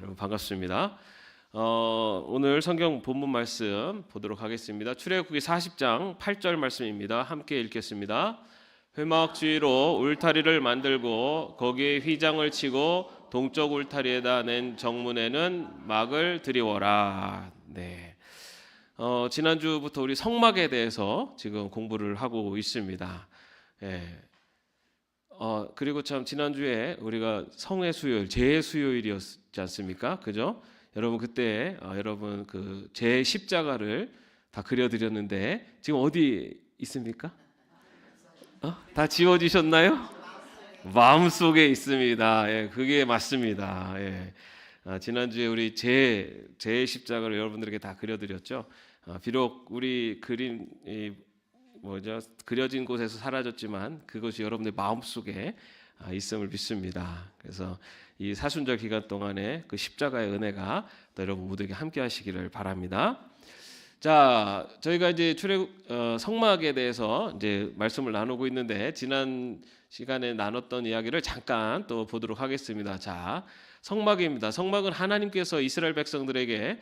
여러분 반갑습니다. 오늘 성경 본문 말씀 보도록 하겠습니다. 출애굽기 40장 8절 말씀입니다. 함께 읽겠습니다. 회막주위로 울타리를 만들고 거기에 휘장을 치고 동쪽 울타리에다 낸 정문에는 막을 드리워라. 네. 지난주부터 우리 성막에 대해서 지금 공부를 하고 있습니다. 예. 그리고 참 지난주에 우리가 성의 수요일, 제의 수요일이었지 않습니까? 그죠? 여러분 그때 여러분 그 제 십자가를 다 그려드렸는데 지금 어디 있습니까? 다 지워지셨나요? 마음속에 있습니다. 예, 그게 맞습니다. 예. 지난주에 우리 제 십자가를 여러분들에게 다 그려드렸죠. 비록 우리 그림이 그려진 곳에서 사라졌지만 그것이 여러분의 마음속에 있음을 믿습니다. 그래서 이 사순절 기간 동안에 그 십자가의 은혜가 또 여러분 모두에게 함께 하시기를 바랍니다. 자, 저희가 이제 성막에 대해서 이제 말씀을 나누고 있는데 지난 시간에 나눴던 이야기를 잠깐 또 보도록 하겠습니다. 자, 성막입니다. 성막은 하나님께서 이스라엘 백성들에게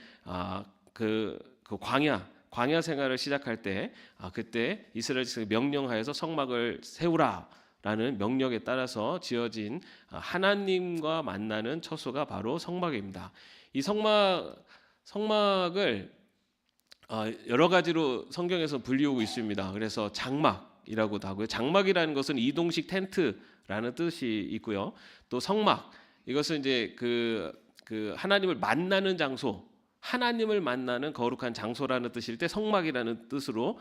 그 광야 생활을 시작할 때 그때 이스라엘 백성이 명령하여서 성막을 세우라라는 명령에 따라서 지어진 하나님과 만나는 처소가 바로 성막입니다. 이 성막을 여러 가지로 성경에서 불리우고 있습니다. 그래서 장막이라고도 하고요. 장막이라는 것은 이동식 텐트라는 뜻이 있고요. 또 성막 이것은 이제 그 하나님을 만나는 장소, 하나님을 만나는 거룩한 장소라는 뜻일 때 성막이라는 뜻으로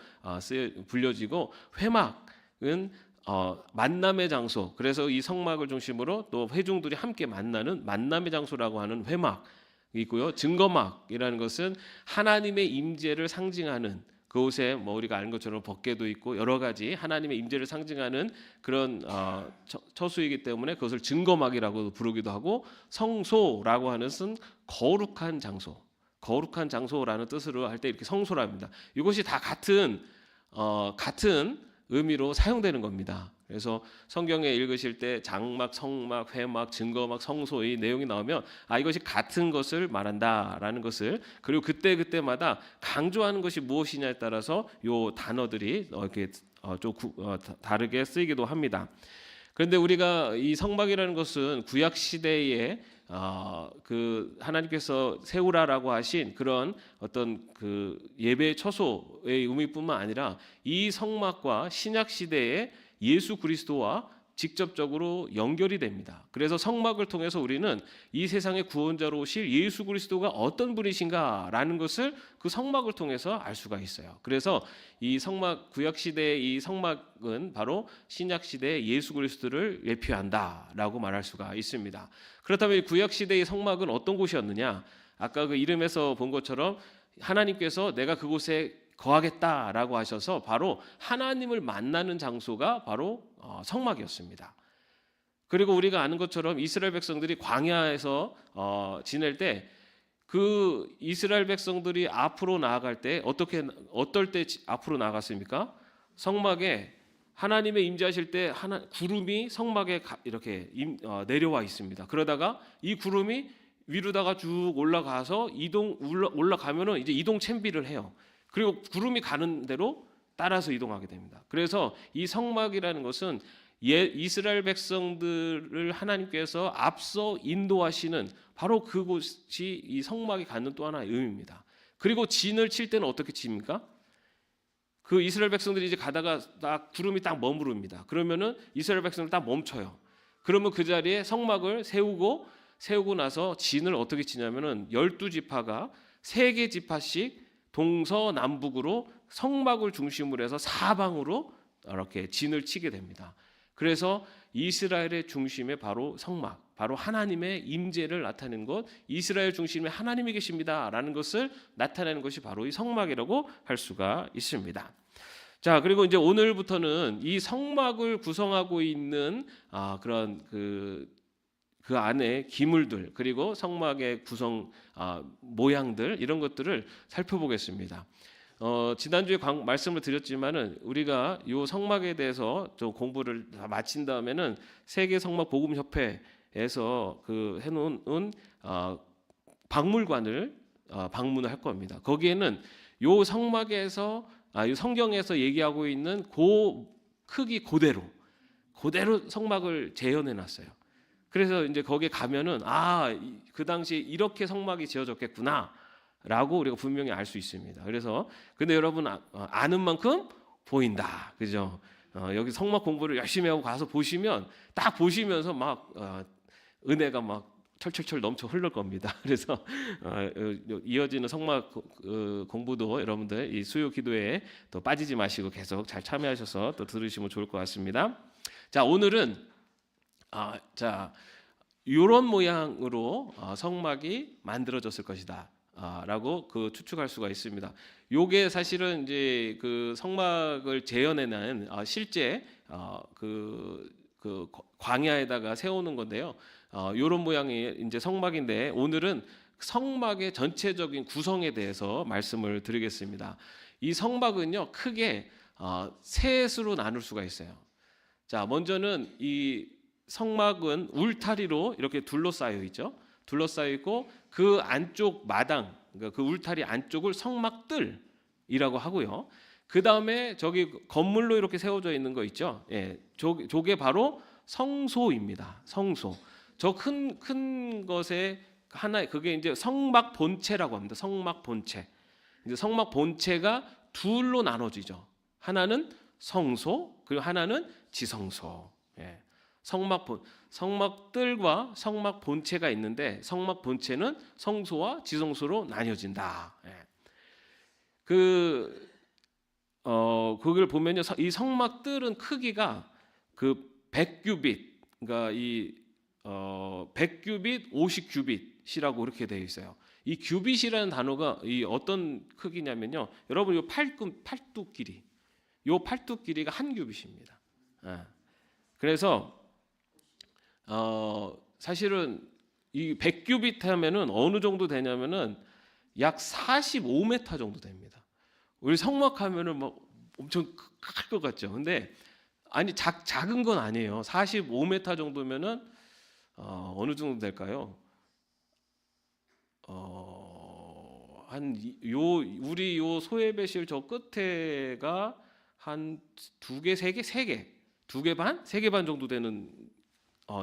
불려지고, 회막은 만남의 장소. 그래서 이 성막을 중심으로 또 회중들이 함께 만나는 만남의 장소라고 하는 회막 있고요. 증거막이라는 것은 하나님의 임재를 상징하는, 그곳에 우리가 아는 것처럼 법궤도 있고 여러 가지 하나님의 임재를 상징하는 그런 처수이기 때문에 그것을 증거막이라고 부르기도 하고, 성소라고 하는 것은 거룩한 장소, 거룩한 장소라는 뜻으로 할 때 이렇게 성소랍니다. 이것이 다 같은 의미로 사용되는 겁니다. 그래서 성경에 읽으실 때 장막, 성막, 회막, 증거막, 성소 이 내용이 나오면 이것이 같은 것을 말한다라는 것을, 그리고 그때마다 강조하는 것이 무엇이냐에 따라서 이 단어들이 이렇게 좀 다르게 쓰이기도 합니다. 그런데 우리가 이 성막이라는 것은 구약 시대에 그 하나님께서 세우라라고 하신 그런 어떤 그 예배 처소의 의미뿐만 아니라 이 성막과 신약 시대의 예수 그리스도와 직접적으로 연결이 됩니다. 그래서 성막을 통해서 우리는 이 세상의 구원자로 오실 예수 그리스도가 어떤 분이신가라는 것을 그 성막을 통해서 알 수가 있어요. 그래서 이 성막, 구약 시대의 이 성막은 바로 신약 시대의 예수 그리스도를 예표한다라고 말할 수가 있습니다. 그렇다면 이 구약 시대의 성막은 어떤 곳이었느냐? 아까 그 이름에서 본 것처럼 하나님께서 내가 그곳에 거하겠다라고 하셔서 바로 하나님을 만나는 장소가 바로 성막이었습니다. 그리고 우리가 아는 것처럼 이스라엘 백성들이 광야에서 지낼 때 그 이스라엘 백성들이 앞으로 나아갈 때 어떨 때 앞으로 나아갔습니까? 성막에 하나님의 임재하실 때 구름이 성막에 이렇게 내려와 있습니다. 그러다가 이 구름이 위로다가 쭉 올라가서 올라가면은 이제 이동 채비를 해요. 그리고 구름이 가는 대로 따라서 이동하게 됩니다. 그래서 이 성막이라는 것은 이스라엘 백성들을 하나님께서 앞서 인도하시는 바로 그곳이 이 성막이 갖는 또 하나의 의미입니다. 그리고 진을 칠 때는 어떻게 칩니까? 그 이스라엘 백성들이 이제 가다가 딱 구름이 딱 머무릅니다. 그러면은 이스라엘 백성들 딱 멈춰요. 그러면 그 자리에 성막을 세우고 나서 진을 어떻게 치냐면은 12지파가 3개 지파씩 동서남북으로 성막을 중심으로 해서 사방으로 이렇게 진을 치게 됩니다. 그래서 이스라엘의 중심에 바로 성막, 바로 하나님의 임재를 나타내는 것, 이스라엘 중심에 하나님이 계십니다라는 것을 나타내는 것이 바로 이 성막이라고 할 수가 있습니다. 자, 그리고 이제 오늘부터는 이 성막을 구성하고 있는 그런 그 안에 기물들, 그리고 성막의 구성 모양들, 이런 것들을 살펴보겠습니다. 지난주에 말씀을 드렸지만은 우리가 이 성막에 대해서 좀 공부를 다 마친 다음에는 세계 성막 복음 협회에서 그 해놓은 박물관을 방문을 할 겁니다. 거기에는 요 성막에서 이 성경에서 얘기하고 있는 크기 그대로 성막을 재현해 놨어요. 그래서 이제 거기에 가면은 그 당시에 이렇게 성막이 지어졌겠구나라고 우리가 분명히 알 수 있습니다. 그래서 근데 여러분 아는 만큼 보인다, 그죠? 여기 성막 공부를 열심히 하고 가서 보시면 딱 보시면서 막 은혜가 막 철철철 넘쳐 흐를 겁니다. 그래서 이어지는 성막 공부도 여러분들 이 수요 기도에 또 빠지지 마시고 계속 잘 참여하셔서 또 들으시면 좋을 것 같습니다. 자, 오늘은 이런 모양으로 성막이 만들어졌을 것이다. 라고 추측할 수가 있습니다. 요게 사실은 이제 그 성막을 재현해낸 실제 그 광야에다가 세우는 건데요. 요런 모양의 이제 성막인데 오늘은 성막의 전체적인 구성에 대해서 말씀을 드리겠습니다. 이 성막은요 크게 셋으로 나눌 수가 있어요. 자, 먼저는 이 성막은 울타리로 이렇게 둘러싸여 있죠. 둘러싸여 있고 그 안쪽 마당, 그러니까 그 울타리 안쪽을 성막들이라고 하고요. 그 다음에 저기 건물로 이렇게 세워져 있는 거 있죠. 예, 저게 바로 성소입니다. 성소. 저 큰 것에 하나, 그게 이제 성막 본체라고 합니다. 성막 본체. 이제 성막 본체가 둘로 나눠지죠. 하나는 성소, 그리고 하나는 지성소. 예. 성막들과 성막 본체가 있는데 성막 본체는 성소와 지성소로 나뉘어진다. 예. 그걸 보면요, 이 성막들은 크기가 그 100규빗, 그러니까 이 100규빗, 50규빗이라고 그렇게 되어 있어요. 이 규빗이라는 단어가 이 어떤 크기냐면요, 여러분 이 팔뚝 길이, 요 팔뚝 길이가 한 규빗입니다. 예. 그래서 사실은 이 100규빗 하면은 어느 정도 되냐면은 약 45m 정도 됩니다. 우리 성막 하면은 막 엄청 클 것 같죠. 근데 아니 작은 건 아니에요. 45m 정도면은 어느 정도 될까요? 우리 요 소예배실 저 끝에가 한 2개, 3개, 2개 반, 3개 반 정도 되는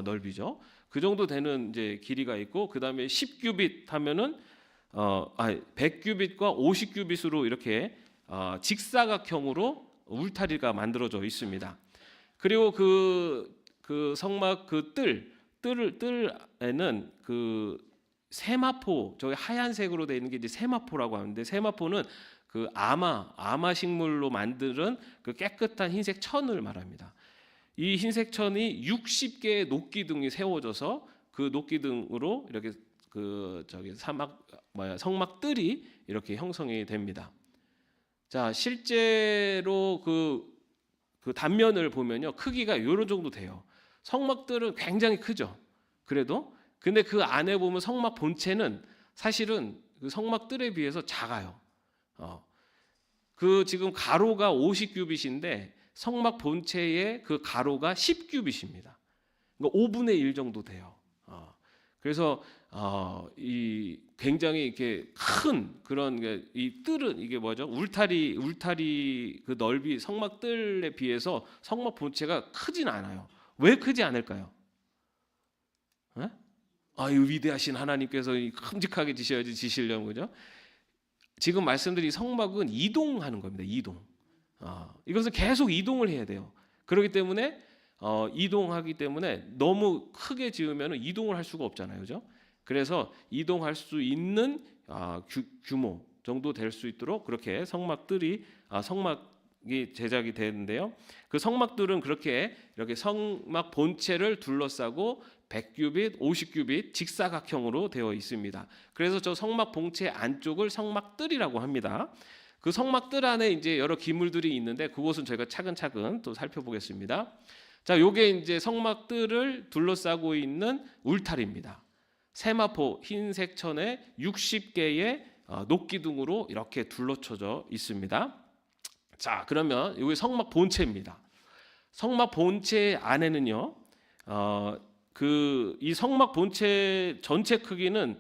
넓이죠. 그 정도 되는 이제 길이가 있고, 그 다음에 10규빗 하면은 100규빗과 50규빗으로 이렇게 직사각형으로 울타리가 만들어져 있습니다. 그리고 그 성막 그 뜰에는 그 세마포, 저기 하얀색으로 되어 있는 게 이제 세마포라고 하는데, 세마포는 그 아마 식물로 만드는 그 깨끗한 흰색 천을 말합니다. 이 흰색 천이 60개의 녹기둥이 세워져서 그 녹기둥으로 이렇게 성막들이 이렇게 형성이 됩니다. 자, 실제로 그 단면을 보면요, 크기가 이런 정도 돼요. 성막들은 굉장히 크죠. 근데 그 안에 보면 성막 본체는 사실은 그 성막들에 비해서 작아요. 그 지금 가로가 50규빗인데 성막 본체의 그 가로가 10규빗입니다. 그러니까 5분의 1 정도 돼요. 그래서 이 굉장히 이렇게 큰 그런 이 뜰은 이게 뭐죠? 울타리 그 넓이, 성막뜰에 비해서 성막 본체가 크진 않아요. 왜 크지 않을까요? 네? 이 위대하신 하나님께서 큼직하게 지시려면, 그죠? 지금 말씀드린 성막은 이동하는 겁니다. 이것은 계속 이동을 해야 돼요. 그렇기 때문에 이동하기 때문에 너무 크게 지으면 이동을 할 수가 없잖아요, 그죠? 그래서 이동할 수 있는 규모 정도 될 수 있도록 그렇게 성막이 제작이 되는데요. 그 성막들은 이렇게 성막 본체를 둘러싸고 100규빗, 50규빗 직사각형으로 되어 있습니다. 그래서 저 성막 본체 안쪽을 성막뜰이라고 합니다. 그 성막뜰 안에 이제 여러 기물들이 있는데 그것은 저희가 차근차근 또 살펴보겠습니다. 자, 요게 이제 성막뜰을 둘러싸고 있는 울타리입니다. 세마포 흰색 천에 60개의 녹기둥으로 이렇게 둘러쳐져 있습니다. 자, 그러면 여기 성막 본체입니다. 성막 본체 안에는요, 이 성막 본체 전체 크기는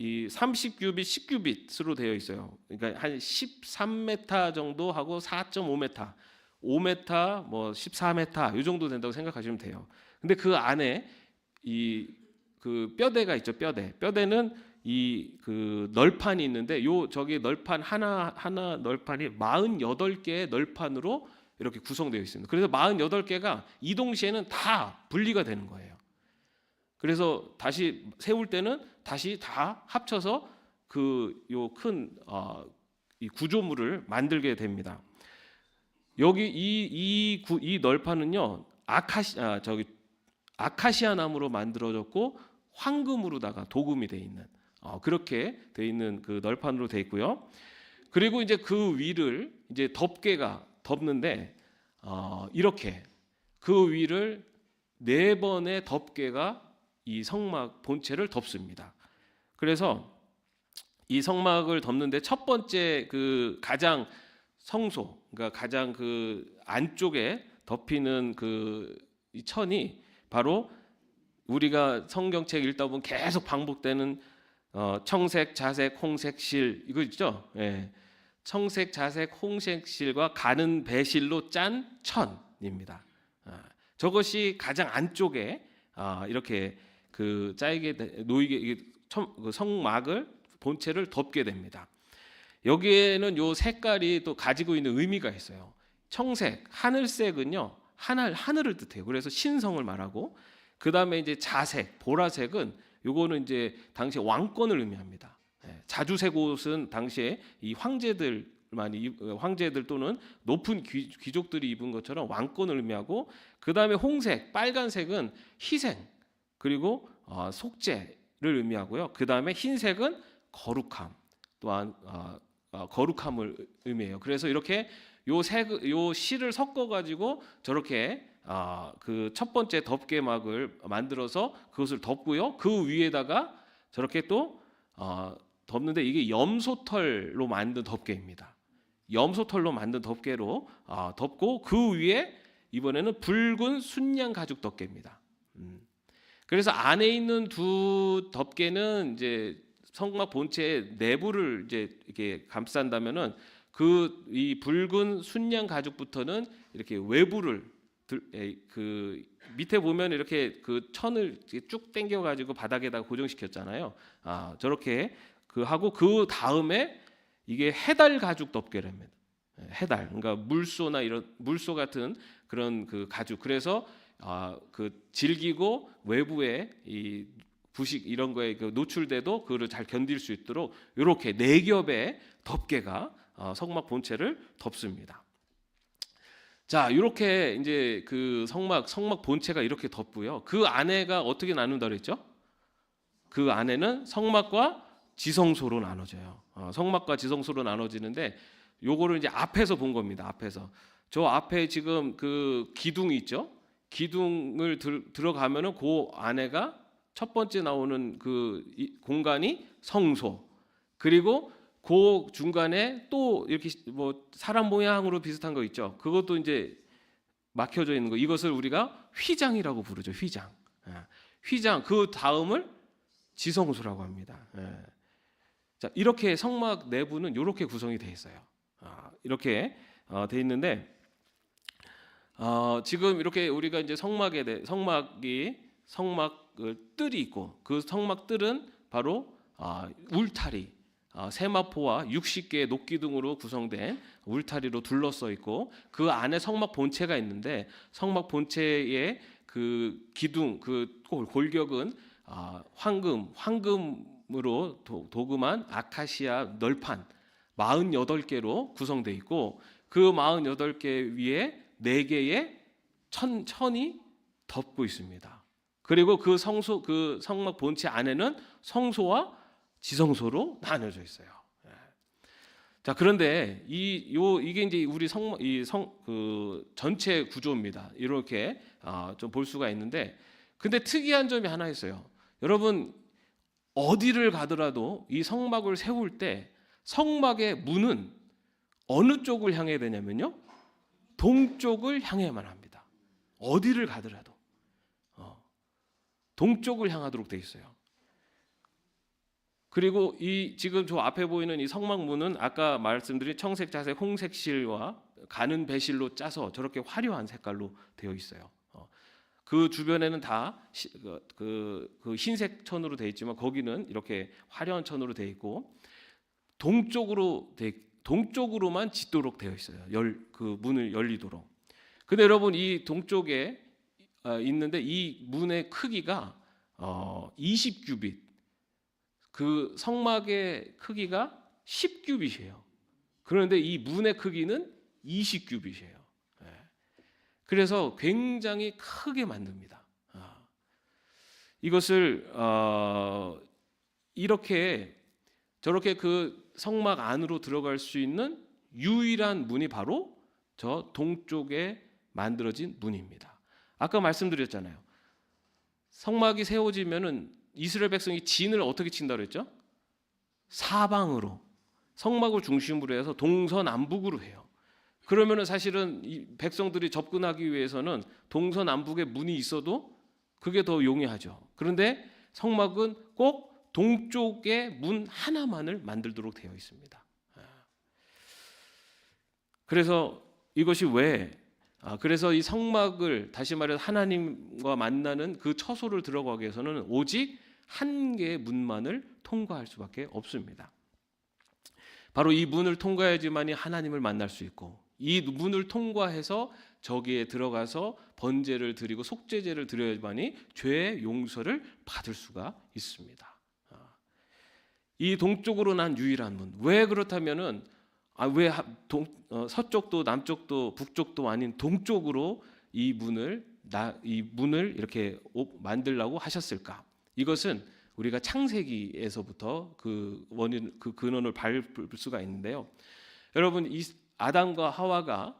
이 30규빗, 10규빗으로 되어 있어요. 그러니까 한 13m 정도 하고 4.5m, 5m, 뭐 14m 이 정도 된다고 생각하시면 돼요. 근데 그 안에 이 그 뼈대가 있죠. 뼈대는 이 그 널판이 있는데 요 저기 널판 하나 널판이 48개의 널판으로 이렇게 구성되어 있습니다. 그래서 48개가 이 동시에는 다 분리가 되는 거예요. 그래서 다시 세울 때는 다시 다 합쳐서 그 요 큰 이 구조물을 만들게 됩니다. 여기 이 널판은요 아카시아 나무로 만들어졌고 황금으로다가 도금이 돼 있는 그렇게 돼 있는 그 널판으로 돼 있고요. 그리고 이제 그 위를 이제 덮개가 덮는데 이렇게 그 위를 4번의 덮개가 이 성막 본체를 덮습니다. 그래서 이 성막을 덮는데 첫 번째 그 가장 성소, 그러니까 가장 그 안쪽에 덮이는 그 이 천이 바로 우리가 성경책 읽다 보면 계속 반복되는 청색, 자색, 홍색, 실 이거 있죠? 예. 청색, 자색, 홍색 실과 가는 배실로 짠 천입니다. 저것이 가장 안쪽에 이렇게 그 짜이게 놓이게 그 성막을 본체를 덮게 됩니다. 여기에는 요 색깔이 또 가지고 있는 의미가 있어요. 청색, 하늘색은요 하늘을 뜻해요. 그래서 신성을 말하고 그 다음에 이제 자색, 보라색은 요거는 이제 당시 왕권을 의미합니다. 자주색 옷은 당시에 이 황제들 또는 높은 귀족들이 입은 것처럼 왕권을 의미하고 그 다음에 홍색, 빨간색은 희생 그리고 속죄를 의미하고요. 그 다음에 흰색은 거룩함 또한 거룩함을 의미해요. 그래서 이렇게 요 실을 섞어 가지고 저렇게 그 첫 번째 덮개막을 만들어서 그것을 덮고요. 그 위에다가 저렇게 또 덮는데 이게 염소털로 만든 덮개입니다. 염소털로 만든 덮개로 덮고 그 위에 이번에는 붉은 순양 가죽 덮개입니다. 그래서 안에 있는 두 덮개는 이제 성막 본체의 내부를 이제 이렇게 감싼다면은 그 이 붉은 순양 가죽부터는 이렇게 외부를 그 밑에 보면 이렇게 그 천을 쭉 당겨 가지고 바닥에다가 고정시켰잖아요. 저렇게 그 하고 그 다음에 이게 해달 가죽 덮개랍니다. 해달 그러니까 물소나 이런 물소 같은 그런 그 가죽. 그래서 그 질기고 외부에 이 부식 이런 거에 노출돼도 그거를 잘 견딜 수 있도록 이렇게 4겹의 덮개가 성막 본체를 덮습니다. 자, 이렇게 이제 그 성막 본체가 이렇게 덮고요. 그 안에가 어떻게 나눈다 그랬죠? 그 안에는 성막과 지성소로 나눠져요. 성막과 지성소로 나눠지는데 요거를 이제 앞에서 본 겁니다. 앞에서 저 앞에 지금 그 기둥이 있죠? 기둥을 들어가면은 그 안에가 첫 번째 나오는 그 공간이 성소. 그리고 그 중간에 또 이렇게 뭐 사람 모양으로 비슷한 거 있죠. 그것도 이제 막혀져 있는 거. 이것을 우리가 휘장이라고 부르죠. 휘장. 휘장. 그 다음을 지성소라고 합니다. 자, 이렇게 성막 내부는 이렇게 구성이 돼 있어요. 이렇게 돼 있는데 지금 이렇게 우리가 이제 성막 뜰이 있고 그 성막 뜰은 바로 울타리, 세마포와 60개의 녹기둥으로 구성된 울타리로 둘러싸 있고 그 안에 성막 본체가 있는데 성막 본체의 그 기둥, 그 골격은 황금으로 도금한 아카시아 널판 48개로 구성되어 있고 그 48개 위에 4개의 천이 덮고 있습니다. 그리고 그 성막 본체 안에는 성소와 지성소로 나눠져 있어요. 자, 그런데 이게 이제 우리 그 전체 구조입니다. 이렇게 좀 볼 수가 있는데, 근데 특이한 점이 하나 있어요. 여러분 어디를 가더라도 이 성막을 세울 때 성막의 문은 어느 쪽을 향해야 되냐면요, 동쪽을 향해야만 합니다. 어디를 가더라도 동쪽을 향하도록 돼 있어요. 그리고 이 지금 저 앞에 보이는 이 성막문은 아까 말씀드린 청색, 자색, 홍색 실과 가는 배실로 짜서 저렇게 화려한 색깔로 되어 있어요. 그 주변에는 다 그 흰색 천으로 되어 있지만 거기는 이렇게 화려한 천으로 되어 있고 동쪽으로만 짓도록 되어 있어요. 그 문을 열리도록. 근데 여러분 이 동쪽에 있는데 이 문의 크기가 20규빗, 그 성막의 크기가 10규빗이에요. 그런데 이 문의 크기는 20규빗이에요. 그래서 굉장히 크게 만듭니다. 이것을 이렇게 저렇게 그 성막 안으로 들어갈 수 있는 유일한 문이 바로 저 동쪽에 만들어진 문입니다. 아까 말씀드렸잖아요. 성막이 세워지면은 이스라엘 백성이 진을 어떻게 친다고 했죠? 사방으로, 성막을 중심으로 해서 동서남북으로 해요. 그러면은 사실은 이 백성들이 접근하기 위해서는 동서남북에 문이 있어도 그게 더 용이하죠. 그런데 성막은 꼭 동쪽에 문 하나만을 만들도록 되어 있습니다. 그래서 이것이 그래서 이 성막을 다시 말해서 하나님과 만나는 그 처소를 들어가기 위해서는 오직 한 개의 문만을 통과할 수밖에 없습니다. 바로 이 문을 통과해야지만이 하나님을 만날 수 있고, 이 문을 통과해서 저기에 들어가서 번제를 드리고 속죄제를 드려야지만이 죄의 용서를 받을 수가 있습니다. 이 동쪽으로 난 유일한 문. 왜 그렇다면은 왜 서쪽도 남쪽도 북쪽도 아닌 동쪽으로 이 문을 이렇게 만들라고 하셨을까? 이것은 우리가 창세기에서부터 그 원인, 그 근원을 밟을 수가 있는데요. 여러분, 이 아담과 하와가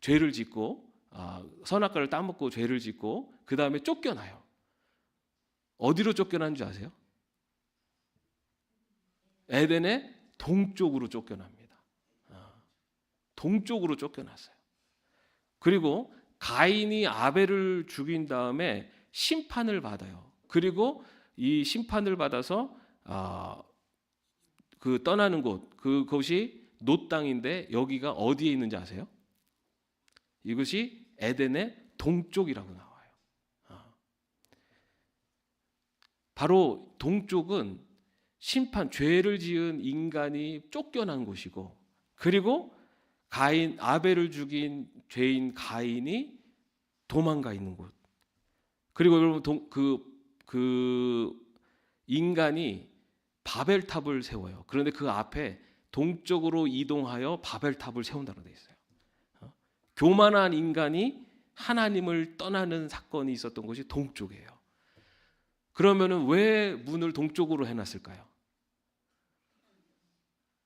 죄를 짓고 선악과를 따먹고 죄를 짓고 그 다음에 쫓겨나요. 어디로 쫓겨난 줄 아세요? 에덴의 동쪽으로 쫓겨납니다. 동쪽으로 쫓겨났어요. 그리고 가인이 아벨을 죽인 다음에 심판을 받아요. 그리고 이 심판을 받아서 그 떠나는 그곳이 놋 땅인데 여기가 어디에 있는지 아세요? 이것이 에덴의 동쪽이라고 나와요. 바로 동쪽은 죄를 지은 인간이 쫓겨난 곳이고, 그리고 아벨을 죽인 죄인 가인이 도망가 있는 곳. 그리고 여러분 그 인간이 바벨탑을 세워요. 그런데 그 앞에 동쪽으로 이동하여 바벨탑을 세운다고 되어 있어요. 교만한 인간이 하나님을 떠나는 사건이 있었던 곳이 동쪽이에요. 그러면은 왜 문을 동쪽으로 해놨을까요?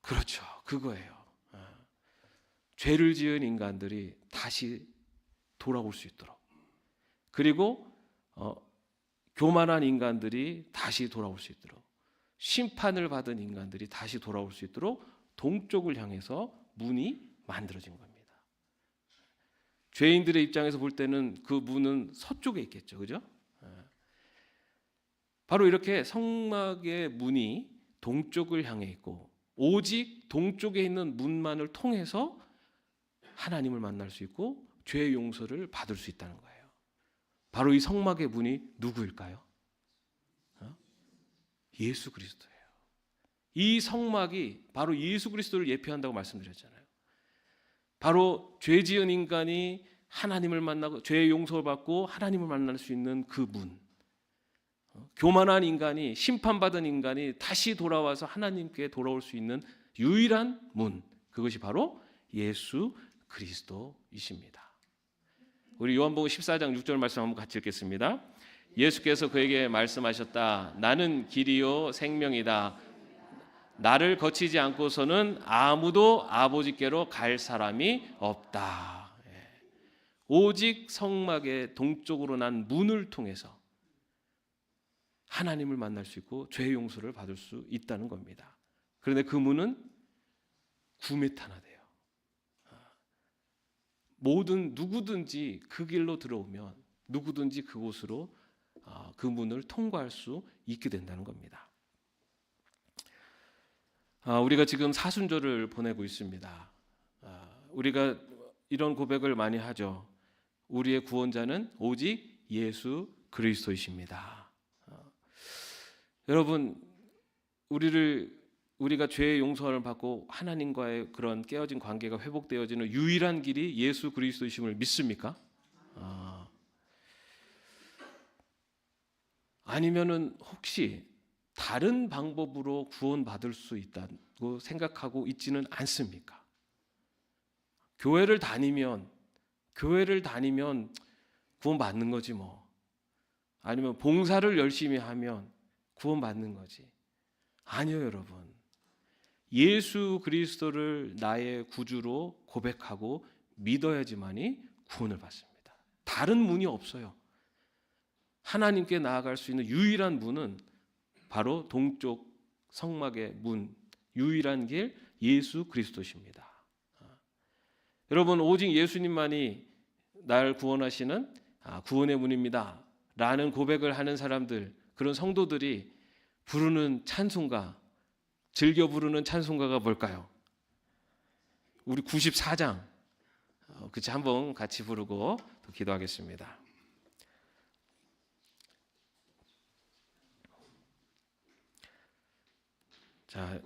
그렇죠, 그거예요. 죄를 지은 인간들이 다시 돌아올 수 있도록, 그리고 교만한 인간들이 다시 돌아올 수 있도록, 심판을 받은 인간들이 다시 돌아올 수 있도록 동쪽을 향해서 문이 만들어진 겁니다. 죄인들의 입장에서 볼 때는 그 문은 서쪽에 있겠죠, 그죠? 바로 이렇게 성막의 문이 동쪽을 향해 있고, 오직 동쪽에 있는 문만을 통해서 하나님을 만날 수 있고 죄의 용서를 받을 수 있다는 거예요. 바로 이 성막의 문이 누구일까요? 예수 그리스도예요. 이 성막이 바로 예수 그리스도를 예표한다고 말씀드렸잖아요. 바로 죄 지은 인간이 하나님을 만나고 죄의 용서를 받고 하나님을 만날 수 있는 그 문. 교만한 인간이, 심판받은 인간이 다시 돌아와서 하나님께 돌아올 수 있는 유일한 문, 그것이 바로 예수 그리스도이십니다. 우리 요한복음 14장 6절 말씀 한번 같이 읽겠습니다. 예수께서 그에게 말씀하셨다. 나는 길이요 생명이다. 나를 거치지 않고서는 아무도 아버지께로 갈 사람이 없다. 오직 성막의 동쪽으로 난 문을 통해서 하나님을 만날 수 있고 죄의 용서를 받을 수 있다는 겁니다. 그런데 그 문은 9m나 돼요. 누구든지 그 길로 들어오면 누구든지 그곳으로 그 문을 통과할 수 있게 된다는 겁니다. 우리가 지금 사순절을 보내고 있습니다. 우리가 이런 고백을 많이 하죠. 우리의 구원자는 오직 예수 그리스도이십니다. 여러분, 우리가 죄의 용서를 받고 하나님과의 그런 깨어진 관계가 회복되어지는 유일한 길이 예수 그리스도이심을 믿습니까? 아니면은 혹시 다른 방법으로 구원받을 수 있다고 생각하고 있지는 않습니까? 교회를 다니면 구원받는 거지 뭐. 아니면 봉사를 열심히 하면 구원받는 거지. 아니요, 여러분. 예수 그리스도를 나의 구주로 고백하고 믿어야지만이 구원을 받습니다. 다른 문이 없어요. 하나님께 나아갈 수 있는 유일한 문은 바로 동쪽 성막의 문, 유일한 길 예수 그리스도십니다. 여러분, 오직 예수님만이 날 구원하시는 구원의 문입니다 라는 고백을 하는 사람들, 그런 성도들이 부르는 찬송가, 즐겨 부르는 찬송가가 뭘까요? 우리 94장 그치, 한번 같이 부르고 또 기도하겠습니다. 자,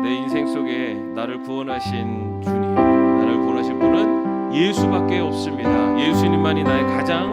내 인생 속에 나를 구원하신 주님, 나를 구원하실 분은 예수밖에 없습니다. 예수님만이 나의 가장